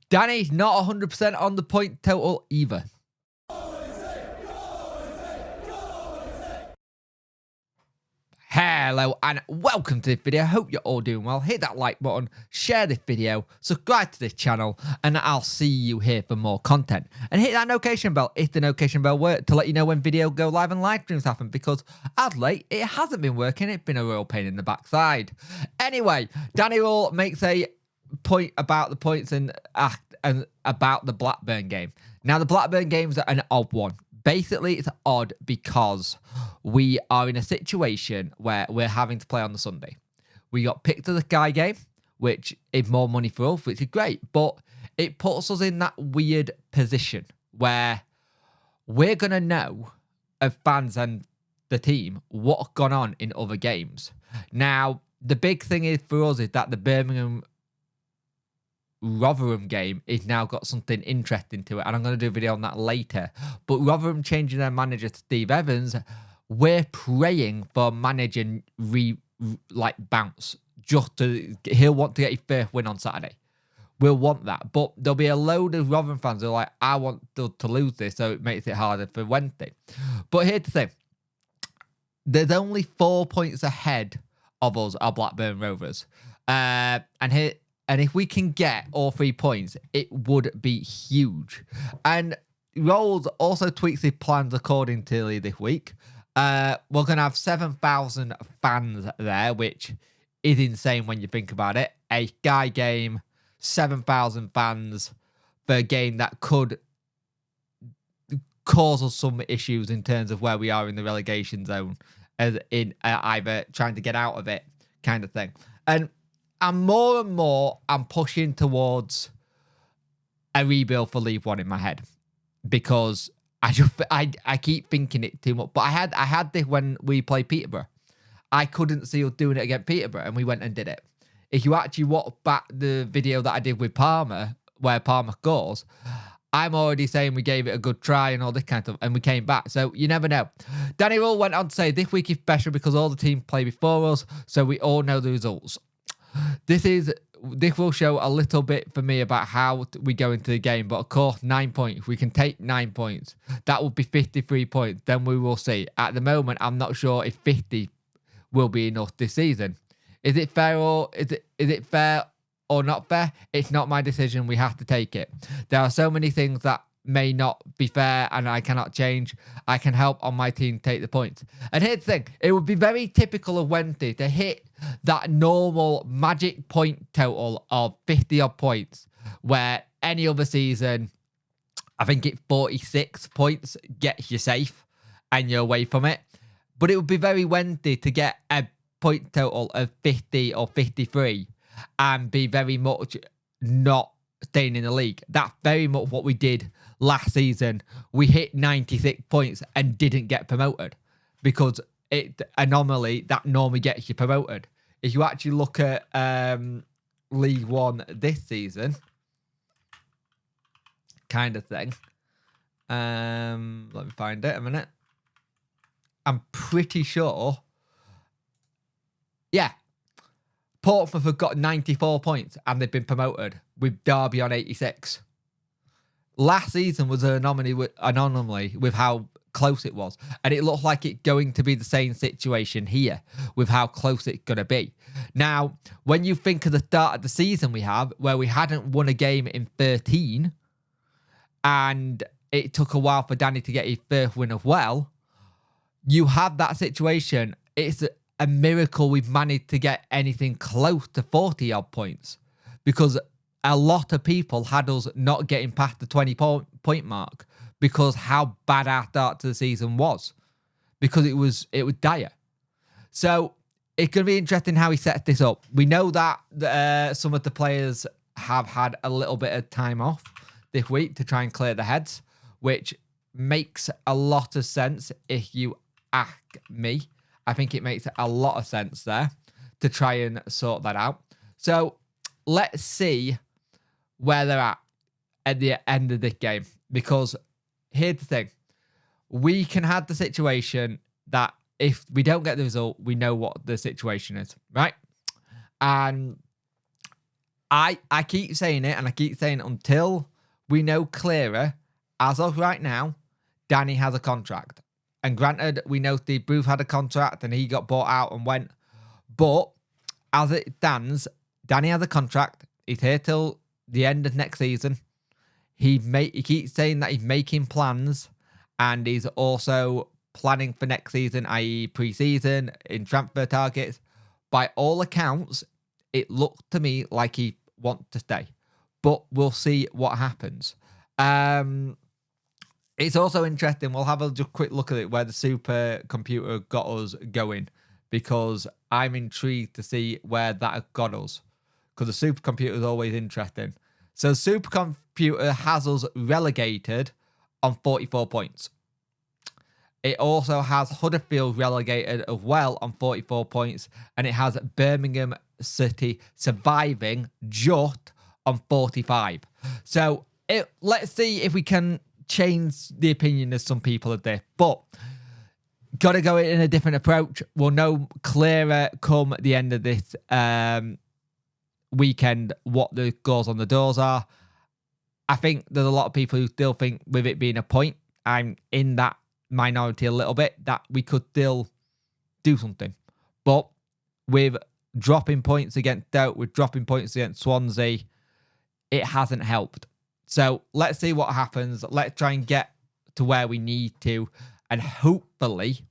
Danny's not 100% on the point total either. Hello and welcome to this video. Hope you're all doing well. Hit that like button, share this video, subscribe to this channel, and I'll see you here for more content. And hit that notification bell if the notification bell works to let you know when videos go live and live streams happen, because as late it hasn't been working. It's been a real pain in the backside. Anyway, Danny will makes a point about the points and about the Blackburn game. Now the Blackburn game's an odd one. Basically, it's odd because we are in a situation where we're having to play on the Sunday. We got picked to the Sky game, which is more money for us, which is great. But it puts us in that weird position where we're going to know, as fans and the team, what's gone on in other games. Now, the big thing is for us is that the Birmingham Rotherham game is now got something interesting to it, and I'm going to do a video on that later. But Rotherham changing their manager to Steve Evans, we're praying for manager bounce, just to he'll want to get his first win on Saturday. We'll want that, but there'll be a load of Rotherham fans who are like, I want to lose this, so it makes it harder for Wednesday. But here's the thing: there's only 4 points ahead of us, our Blackburn Rovers, and if we can get all 3 points, it would be huge. And Rolls also tweaks his plans accordingly this week. We're going to have 7,000 fans there, which is insane when you think about it. A Sky game, 7,000 fans for a game that could cause us some issues in terms of where we are in the relegation zone, as in either trying to get out of it kind of thing. And more and more, I'm pushing towards a rebuild for League One in my head, because I keep thinking it too much. But I had this when we played Peterborough. I couldn't see us doing it against Peterborough, and we went and did it. If you actually watch back the video that I did with Palmer, where Palmer scores, I'm already saying we gave it a good try and all this kind of stuff, and we came back. So you never know. Danny Rule went on to say, this week is special because all the teams play before us, so we all know the results. This will show a little bit for me about how we go into the game. But of course, 9 points. We can take 9 points. That would be 53 points. Then we will see. At the moment, I'm not sure if 50 will be enough this season. Is it fair or is it fair or not fair? It's not my decision. We have to take it. There are so many things that may not be fair and I cannot change. I can help on my team take the points. And here's the thing: it would be very typical of Wednesday to hit that normal magic point total of 50 odd points, where any other season, I think it's 46 points gets you safe and you're away from it. But it would be very Wednesday to get a point total of 50 or 53 and be very much not staying in the league. That's very much what we did last season. We hit 96 points and didn't get promoted, because that normally gets you promoted. If you actually look at League One this season, kind of thing. Let me find it a minute. I'm pretty sure. Yeah. Portsmouth have got 94 points and they've been promoted, with Derby on 86. Last season was an anomaly with how close it was. And it looks like it's going to be the same situation here with how close it's going to be. Now, when you think of the start of the season we have, where we hadn't won a game in 13, and it took a while for Danny to get his first win as well, you have that situation. It's a miracle we've managed to get anything close to 40 odd points, because a lot of people had us not getting past the 20 point mark because how bad our start to the season was, because it was dire. So it's going to be interesting how he sets this up. We know that some of the players have had a little bit of time off this week to try and clear their heads, which makes a lot of sense if you ask me. I think it makes a lot of sense there to try and sort that out. So let's see where they're at the end of this game, because here's the thing. We can have the situation that if we don't get the result, we know what the situation is, right? And I keep saying it, and I keep saying it until we know clearer. As of right now, Danny has a contract. And granted, we know Steve Bruce had a contract and he got bought out and went. But as it stands, Danny has a contract. He's here till the end of next season. He keeps saying that he's making plans, and he's also planning for next season, i.e. pre-season, in transfer targets. By all accounts, it looked to me like he wants to stay. But we'll see what happens. It's also interesting. We'll have a just quick look at it where the supercomputer got us going, because I'm intrigued to see where that got us, because the supercomputer is always interesting. So supercomputer has us relegated on 44 points. It also has Huddersfield relegated as well on 44 points, and it has Birmingham City surviving just on 45. So let's see if we can change the opinion of some people of this, but got to go in a different approach. We'll know clearer come the end of this weekend what the goals on the doors are. I think there's a lot of people who still think, with it being a point, I'm in that minority a little bit, that we could still do something. But with dropping points against Stoke, with dropping points against Swansea, it hasn't helped. So let's see what happens. Let's try and get to where we need to, and hopefully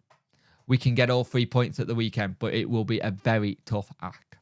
we can get all 3 points at the weekend, but it will be a very tough act.